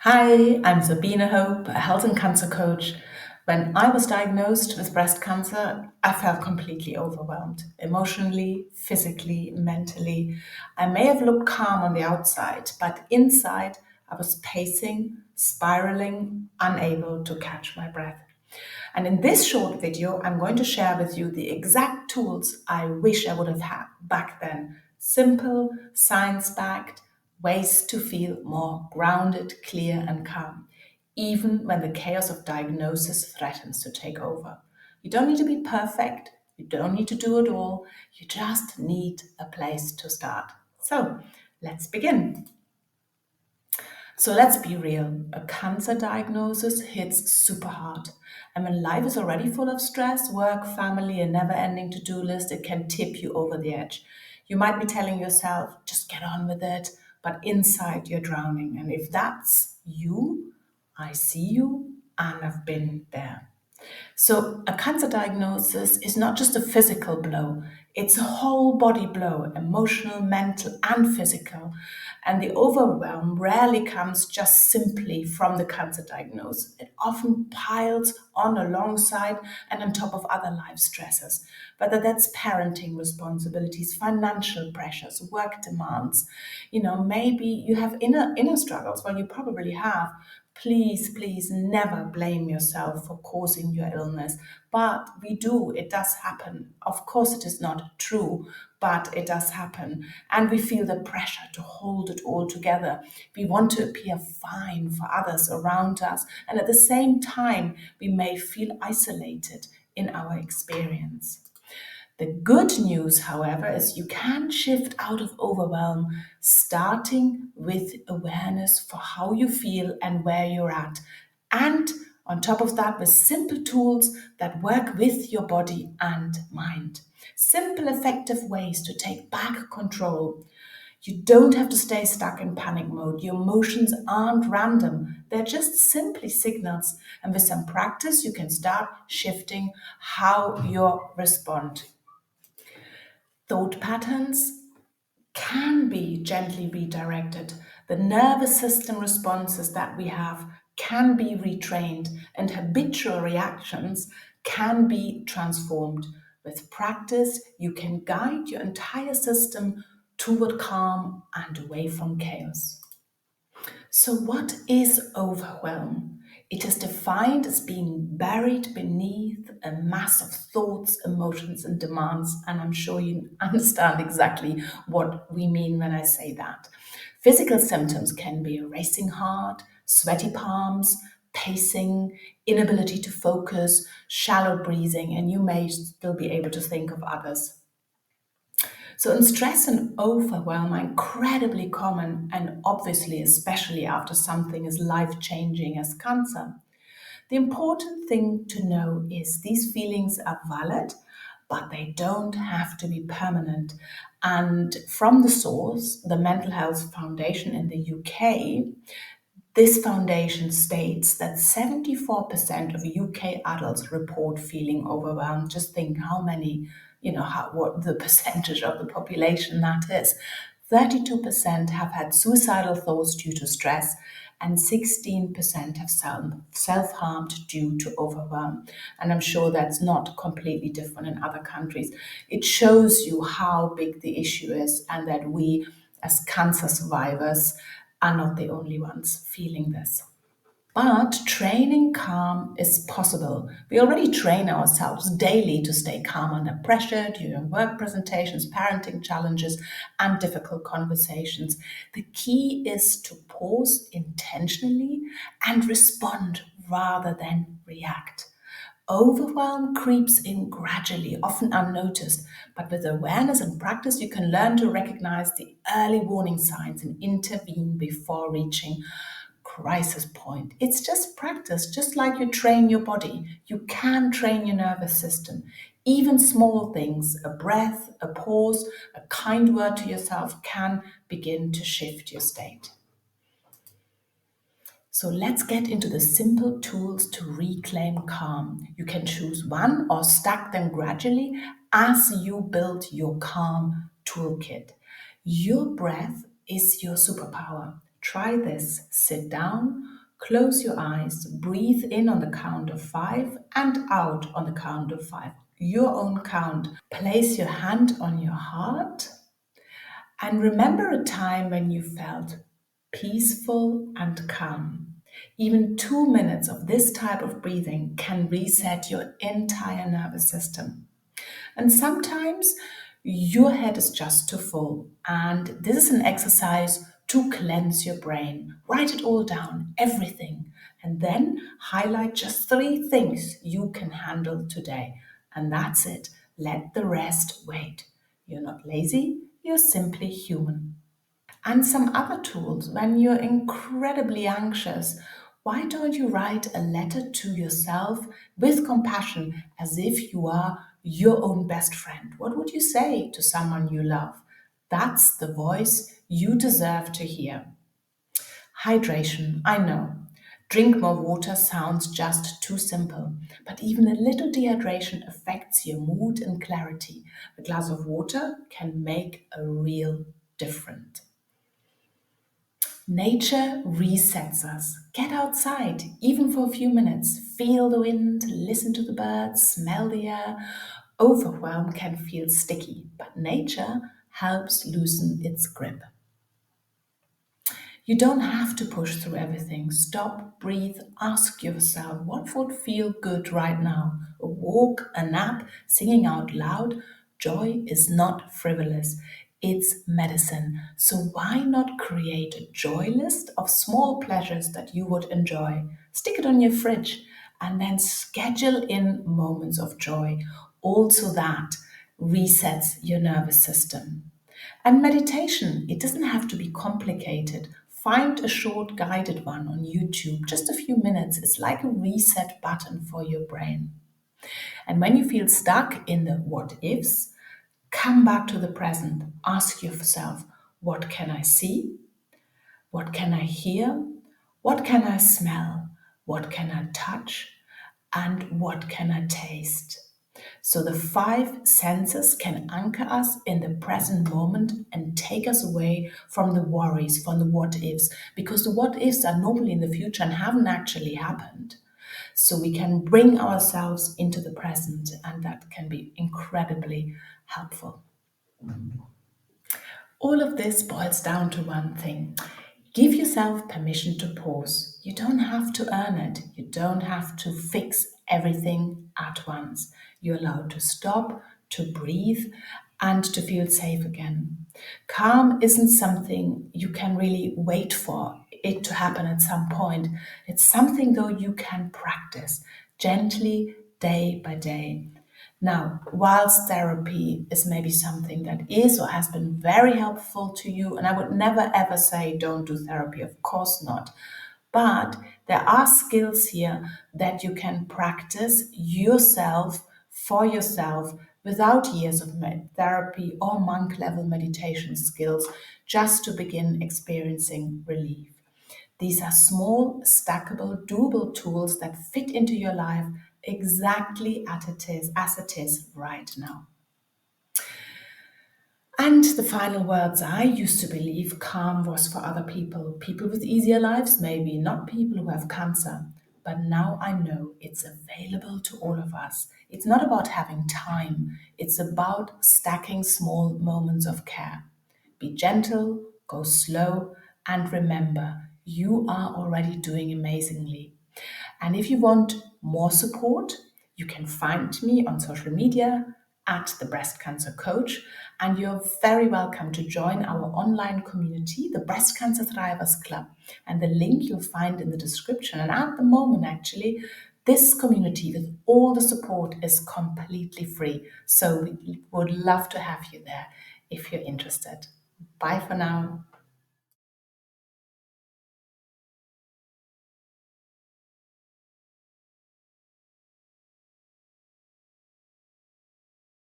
Hi, I'm Sabine Hope, a health and cancer coach. When I was diagnosed with breast cancer, I felt completely overwhelmed, emotionally, physically, mentally. I may have looked calm on the outside, but inside I was pacing, spiraling, unable to catch my breath. And in this short video, I'm going to share with you the exact tools I wish I would have had back then. Simple, science backed ways to feel more grounded, clear, and calm, even when the chaos of diagnosis threatens to take over. You don't need to be perfect, you don't need to do it all, you just need a place to start. So let's begin. So let's be real. A cancer diagnosis hits super hard. And when life is already full of stress, work, family, a never ending to do list, it can tip you over the edge. You might be telling yourself, just get on with it, but inside you're drowning. And if that's you, I see you and I've been there. So, a cancer diagnosis is not just a physical blow, it's a whole body blow, emotional, mental, and physical. And the overwhelm rarely comes just simply from the cancer diagnosis. It often piles on alongside and on top of other life stresses, whether that's parenting responsibilities, financial pressures, work demands. Maybe you have inner struggles. Well, you probably have. Please, please never blame yourself for causing your illness. But we do, it does happen. Of course, it is not true, but it does happen. And we feel the pressure to hold it all together. We want to appear fine for others around us. And at the same time, we may feel isolated in our experience. The good news, however, is you can shift out of overwhelm, starting with awareness for how you feel and where you're at. And on top of that, with simple tools that work with your body and mind. Simple, effective ways to take back control. You don't have to stay stuck in panic mode. Your emotions aren't random, they're just simply signals. And with some practice, you can start shifting how you respond. Thought patterns can be gently redirected. The nervous system responses that we have can be retrained, and habitual reactions can be transformed. With practice, you can guide your entire system toward calm and away from chaos. So, what is overwhelm? It is defined as being buried beneath a mass of thoughts, emotions, and demands. And I'm sure you understand exactly what we mean when I say that. Physical symptoms can be a racing heart, sweaty palms, pacing, inability to focus, shallow breathing, and you may still be able to think of others. So, and stress and overwhelm are incredibly common, and obviously, especially after something as life changing as cancer. The important thing to know is these feelings are valid, but they don't have to be permanent. And from the source, the Mental Health Foundation in the UK, this foundation states that 74% of UK adults report feeling overwhelmed. Just think how many, what the percentage of the population that is. 32% have had suicidal thoughts due to stress, and 16% have self harmed due to overwhelm. And I'm sure that's not completely different in other countries. It shows you how big the issue is, and that we, as cancer survivors, are not the only ones feeling this. But training calm is possible. We already train ourselves daily to stay calm under pressure during work presentations, parenting challenges, and difficult conversations. The key is to pause intentionally and respond rather than react. Overwhelm creeps in gradually, often unnoticed, but with awareness and practice, you can learn to recognize the early warning signs and intervene before reaching crisis point. It's just practice, just like you train your body. You can train your nervous system. Even small things, a breath, a pause, a kind word to yourself can begin to shift your state. So let's get into the simple tools to reclaim calm. You can choose one or stack them gradually as you build your calm toolkit. Your breath is your superpower. Try this. Sit down, close your eyes, breathe in on the count of five and out on the count of five. Your own count. Place your hand on your heart and remember a time when you felt peaceful and calm. Even 2 minutes of this type of breathing can reset your entire nervous system. And sometimes your head is just too full. And this is an exercise to cleanse your brain. Write it all down, everything. And then highlight just 3 things you can handle today. And that's it. Let the rest wait. You're not lazy, you're simply human. And some other tools when you're incredibly anxious. Why don't you write a letter to yourself with compassion as if you are your own best friend? What would you say to someone you love? That's the voice you deserve to hear. Hydration, I know. Drink more water sounds just too simple, but even a little dehydration affects your mood and clarity. A glass of water can make a real difference. Nature resets us. Get outside, even for a few minutes. Feel the wind, listen to the birds, smell the air. Overwhelm can feel sticky, but nature helps loosen its grip. You don't have to push through everything. Stop, breathe, ask yourself what would feel good right now. A walk, a nap, singing out loud. Joy is not frivolous, it's medicine. So why not create a joy list of small pleasures that you would enjoy? Stick it on your fridge and then schedule in moments of joy. Also, that resets your nervous system. And meditation, it doesn't have to be complicated. Find a short guided one on YouTube, just a few minutes. It's like a reset button for your brain. And when you feel stuck in the what ifs, come back to the present. Ask yourself, what can I see? What can I hear? What can I smell? What can I touch? And what can I taste? So the five senses can anchor us in the present moment and take us away from the worries, from the what ifs, because the what ifs are normally in the future and haven't actually happened. So we can bring ourselves into the present, and that can be incredibly helpful. All of this boils down to one thing. Give yourself permission to pause. You don't have to earn it. You don't have to fix everything at once. You're allowed to stop, to breathe, and to feel safe again. Calm isn't something you can really wait for it to happen at some point. It's something, though, you can practice gently, day by day. Now, whilst therapy is maybe something that is or has been very helpful to you, and I would never ever say don't do therapy, of course not. But there are skills here that you can practice yourself for yourself without years of therapy or monk level meditation skills just to begin experiencing relief. These are small, stackable, doable tools that fit into your life exactly as it is right now. And the final words: I used to believe calm was for other people, people with easier lives, maybe, not people who have cancer. But now I know it's available to all of us. It's not about having time, it's about stacking small moments of care. Be gentle, go slow, and remember, you are already doing amazingly. And if you want more support, you can find me on social media at the Breast Cancer Coach. And you're very welcome to join our online community, the Breast Cancer Thrivers Club. And the link you'll find in the description. And at the moment, actually, this community with all the support is completely free. So we would love to have you there if you're interested. Bye for now.